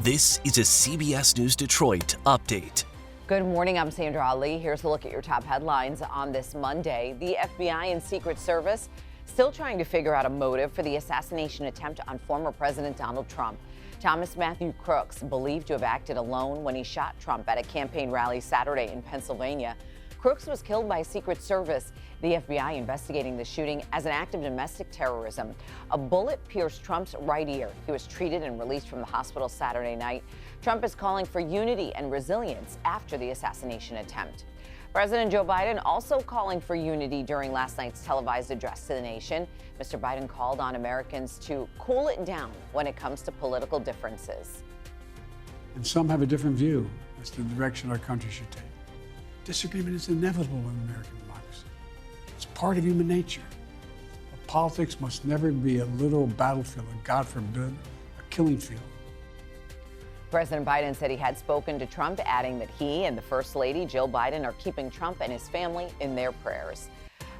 This is a CBS News Detroit update. Good morning, I'm Sandra Ali. Here's a look at your top headlines on this Monday. The FBI and Secret Service still trying to figure out a motive for the assassination attempt on former President Donald Trump. Thomas Matthew Crooks, believed to have acted alone when he shot Trump at a campaign rally Saturday in Pennsylvania. Crooks was killed by Secret Service. The FBI investigating the shooting as an act of domestic terrorism. A bullet pierced Trump's right ear. He was treated and released from the hospital Saturday night. Trump is calling for unity and resilience after the assassination attempt. President Joe Biden also calling for unity during last night's televised address to the nation. Mr. Biden called on Americans to cool it down when it comes to political differences. And some have a different view as to the direction our country should take. Disagreement is inevitable in American democracy. It's part of human nature. But politics must never be a literal battlefield, or God forbid, a killing field. President Biden said he had spoken to Trump, adding that he and the First Lady, Jill Biden, are keeping Trump and his family in their prayers.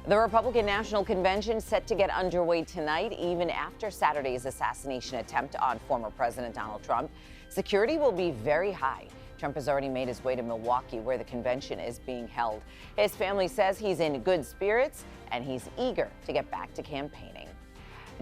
The Republican National Convention set to get underway tonight, even after Saturday's assassination attempt on former President Donald Trump. Security will be very high. Trump has already made his way to Milwaukee, where the convention is being held. His family says he's in good spirits and he's eager to get back to campaigning.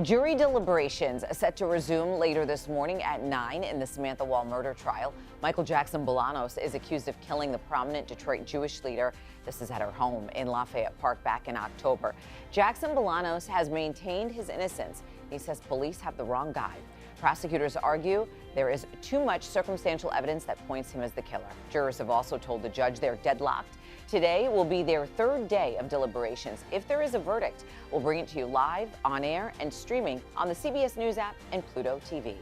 Jury deliberations set to resume later this morning at 9 in the Samantha Woll murder trial. Michael Jackson Bolanos is accused of killing the prominent Detroit Jewish leader. This is at her home in Lafayette Park back in October. Jackson Bolanos has maintained his innocence. He says police have the wrong guy. Prosecutors argue there is too much circumstantial evidence that points him as the killer. Jurors have also told the judge they're deadlocked. Today will be their third day of deliberations. If there is a verdict, we'll bring it to you live, on air, and streaming on the CBS News app and Pluto TV.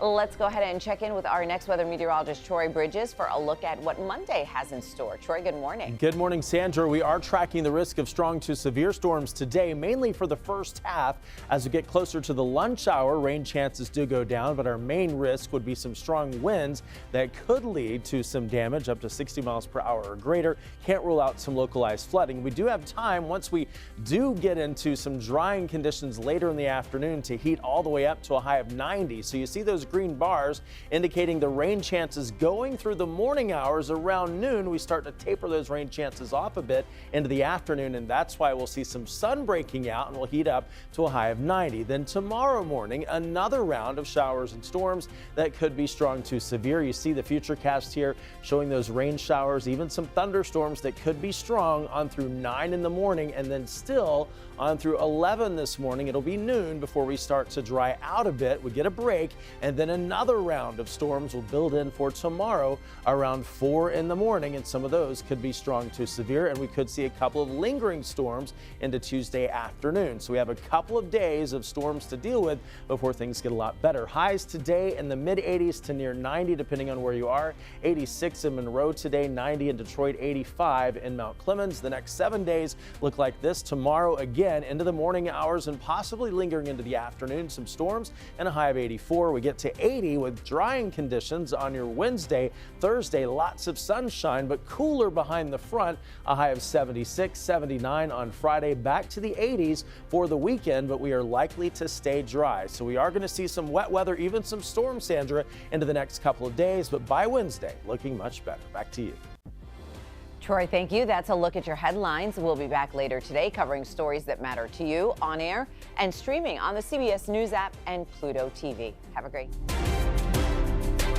Let's go ahead and check in with our next weather meteorologist, Troy Bridges, for a look at what Monday has in store. Troy, good morning. Good morning, Sandra. We are tracking the risk of strong to severe storms today, mainly for the first half. As we get closer to the lunch hour, rain chances do go down, but our main risk would be some strong winds that could lead to some damage up to 60 miles per hour or greater. Can't rule out some localized flooding. We do have time once we do get into some drying conditions later in the afternoon to heat all the way up to a high of 90. So you see those green bars indicating the rain chances going through the morning hours. Around noon, we start to taper those rain chances off a bit into the afternoon, and that's why we'll see some sun breaking out and we'll heat up to a high of 90. Then tomorrow morning, another round of showers and storms that could be strong to severe. You see the futurecast here showing those rain showers, even some thunderstorms that could be strong on through 9 in the morning, and then still on through 11 this morning. It'll be noon before we start to dry out a bit. We get a break, and then another round of storms will build in for tomorrow around 4 in the morning, and some of those could be strong to severe, and we could see a couple of lingering storms into Tuesday afternoon. So we have a couple of days of storms to deal with before things get a lot better. Highs today in the mid 80s to near 90 depending on where you are. 86 in Monroe today, 90 in Detroit, 85 in Mount Clemens. The next 7 days look like this. Tomorrow again into the morning hours and possibly lingering into the afternoon. Some storms and a high of 84. We get to 80 with drying conditions on your Wednesday. Thursday, lots of sunshine, but cooler behind the front. A high of 76, 79 on Friday. Back to the 80s for the weekend, but we are likely to stay dry. So we are going to see some wet weather, even some storms, Sandra, into the next couple of days. But by Wednesday, looking much better. Back to you. Troy, thank you. That's a look at your headlines. We'll be back later today covering stories that matter to you on air and streaming on the CBS News app and Pluto TV. Have a great day.